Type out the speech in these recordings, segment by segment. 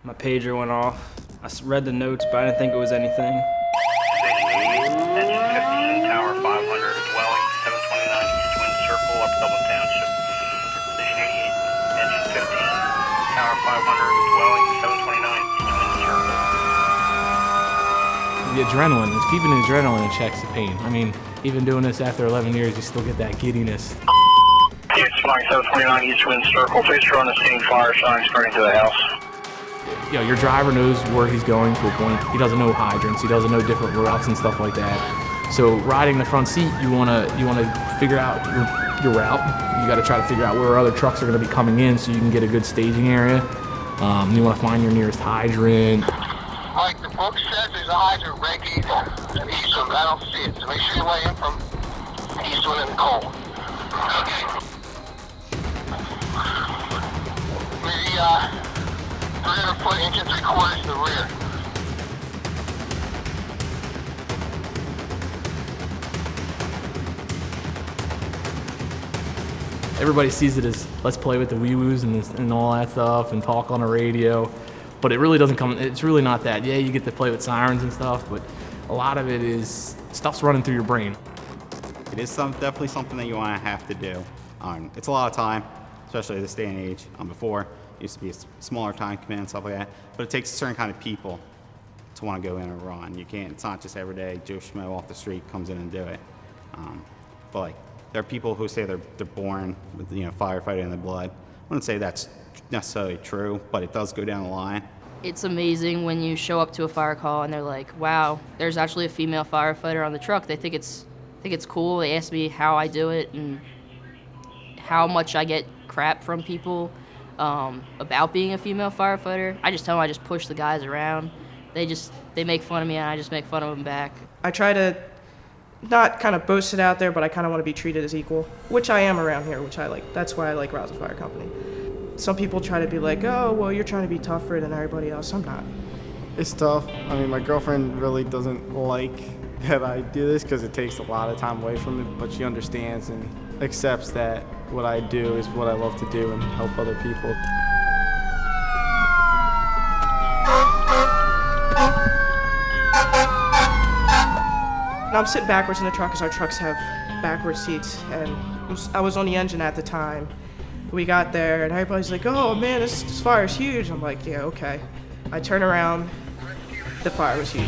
My pager went off. I read the notes, but I didn't think it was anything. Engine 15, Tower 500, dwelling 729 East Wind Circle, Upper Dublin Township. Engine 15, Tower 500, dwelling 729 East Wind Circle. The adrenaline, it's keeping the adrenaline in check, the pain. I mean, even doing this after 11 years, you still get that giddiness. It's flying 729 East Wind Circle, picture on the scene, fire sign spreading to the house. You know, your driver knows where he's going to a point. He doesn't know hydrants. He doesn't know different routes and stuff like that. So riding the front seat, you wanna figure out your route. You got to try to figure out where other trucks are going to be coming in, so you can get a good staging area. You want to find your nearest hydrant. Like the book says, there's a hydrant right east and Eastwood. I don't see it, so make sure you weigh in from Eastwood and Cole. Okay. Maybe 300 foot, inch and 3/4 to the rear. Everybody sees it as let's play with the wee-woos and all that stuff and talk on the radio, but it really doesn't come, it's really not that. Yeah, you get to play with sirens and stuff, but a lot of it is stuff's running through your brain. It is definitely something that you want to have to do. It's a lot of time, especially this day and age. Before, it used to be a smaller time command and stuff like that, but it takes a certain kind of people to want to go in and run. You can't, it's not just every day Joe Schmo off the street comes in and do it. But like, there are people who say they're born with, firefighter in their blood. I wouldn't say that's necessarily true, but it does go down the line. It's amazing when you show up to a fire call and they're like, wow, there's actually a female firefighter on the truck. They think it's cool. They ask me how I do it and how much I get crap from people about being a female firefighter. I just tell them I just push the guys around. They make fun of me and I just make fun of them back. I try to not kind of boast it out there, but I kind of want to be treated as equal, which I am around here, which I like. That's why I like Rousey Fire Company. Some people try to be like, oh, well, you're trying to be tougher than everybody else. I'm not. It's tough. I mean, my girlfriend really doesn't like that I do this because it takes a lot of time away from it, but she understands and accepts that what I do is what I love to do and help other people. And I'm sitting backwards in the truck because our trucks have backward seats, and I was on the engine at the time. We got there and everybody's like, oh man, this fire is huge. I'm like, yeah, okay. I turn around, the fire was huge.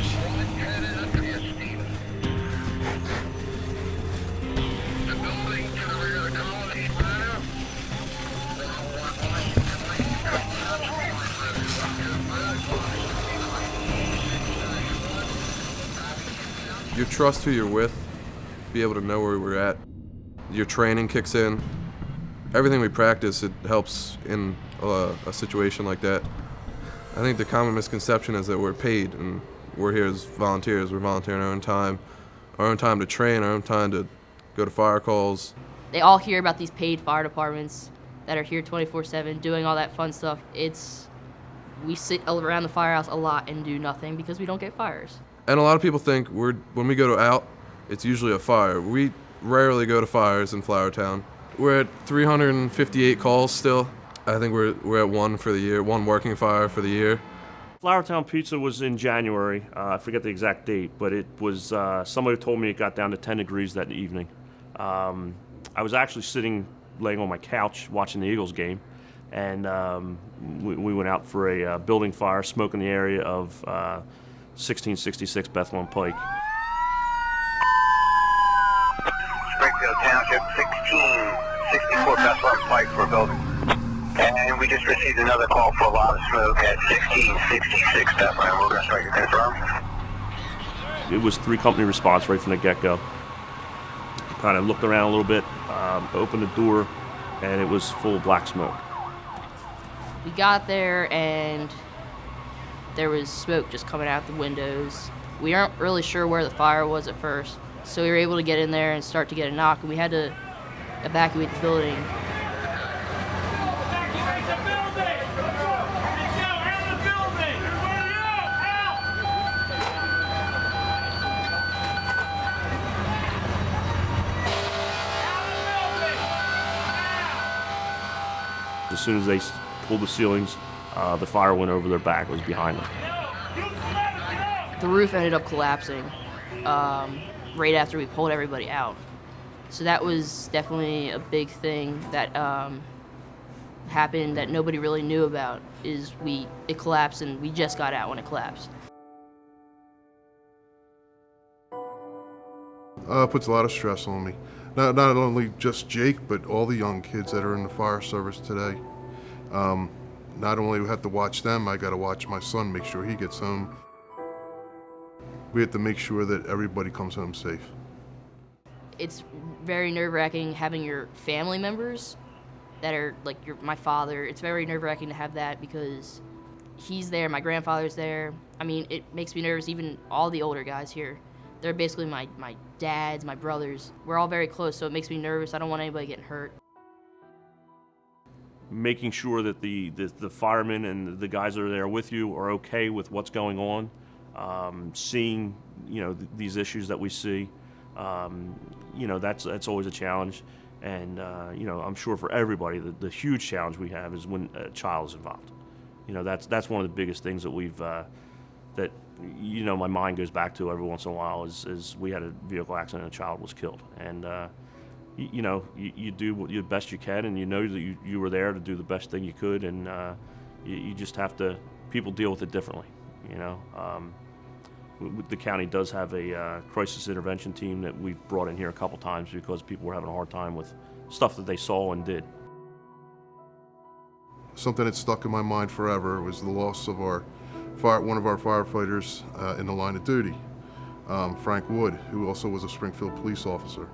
You trust who you're with, be able to know where we're at. Your training kicks in. Everything we practice, it helps in a situation like that. I think the common misconception is that we're paid and we're here as volunteers. We're volunteering our own time to train, our own time to go to fire calls. They all hear about these paid fire departments that are here 24/7 doing all that fun stuff. We sit around the firehouse a lot and do nothing because we don't get fires. And a lot of people think when we go out, it's usually a fire. We rarely go to fires in Flourtown. We're at 358 calls still. I think we're at one for the year, one working fire for the year. Flourtown Pizza was in January. I forget the exact date, but it was, somebody told me it got down to 10 degrees that evening. I was actually laying on my couch watching the Eagles game, and we went out for a building fire, smoke in the area of 1666 Bethlehem Pike. Springfield Township, 1664 Bethlehem Pike for a building. And we just received another call for a lot of smoke at 1666 Bethlehem. We're going to start your confirm. It was 3-company response right from the get-go. Kind of looked around a little bit, opened the door, and it was full of black smoke. We got there and there was smoke just coming out the windows. We aren't really sure where the fire was at first, so we were able to get in there and start to get a knock, and we had to evacuate the building. As soon as they pulled the ceilings, the fire went over their back, was behind them. The roof ended up collapsing right after we pulled everybody out. So that was definitely a big thing that happened that nobody really knew about. It collapsed and we just got out when it collapsed. Puts a lot of stress on me. Not only just Jake, but all the young kids that are in the fire service today. Not only do we have to watch them, I got to watch my son, make sure he gets home. We have to make sure that everybody comes home safe. It's very nerve-wracking having your family members that are like my father. It's very nerve-wracking to have that because he's there, my grandfather's there. I mean, it makes me nervous, even all the older guys here. They're basically my dads, my brothers. We're all very close, so it makes me nervous. I don't want anybody getting hurt. Making sure that the firemen and the guys that are there with you are okay with what's going on, seeing these issues that we see, that's always a challenge. And I'm sure for everybody the huge challenge we have is when a child is involved. That's one of the biggest things that we've that my mind goes back to every once in a while is we had a vehicle accident and a child was killed. And you do the best you can, and that you were there to do the best thing you could, and you just have to, people deal with it differently. The county does have a crisis intervention team that we've brought in here a couple times because people were having a hard time with stuff that they saw and did. Something that stuck in my mind forever was the loss of one of our firefighters in the line of duty, Frank Wood, who also was a Springfield police officer.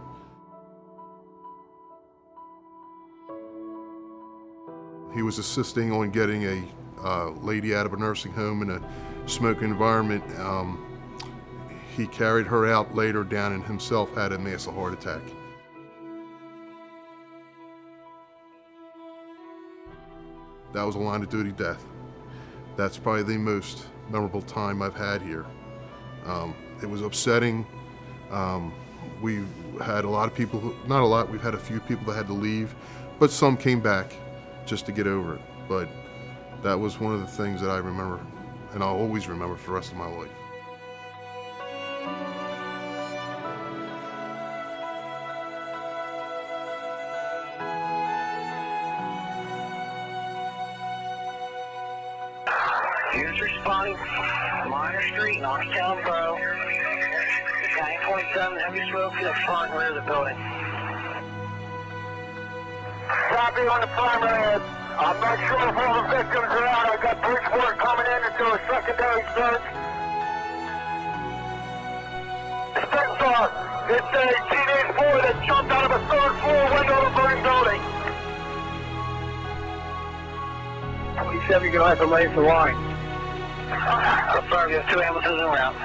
He was assisting on getting a lady out of a nursing home in a smoking environment. He carried her out later down and himself had a massive heart attack. That was a line of duty death. That's probably the most memorable time I've had here. It was upsetting. We had a lot of people, not a lot, we've had a few people that had to leave, but some came back just to get over it. But that was one of the things that I remember, and I'll always remember for the rest of my life. Units responding, Minor Street, Knoxtown Borough. 927, heavy smoke in the front and rear of the building. Copy on the primary. I'm not sure if all the victims are out. I got Bridgeport coming in to do a secondary search. Spitfire, it's a teenage boy that jumped out of a third floor window of a burning building. 27, you're going to have to lay for line. Affirm, you have 2 ambulances en route.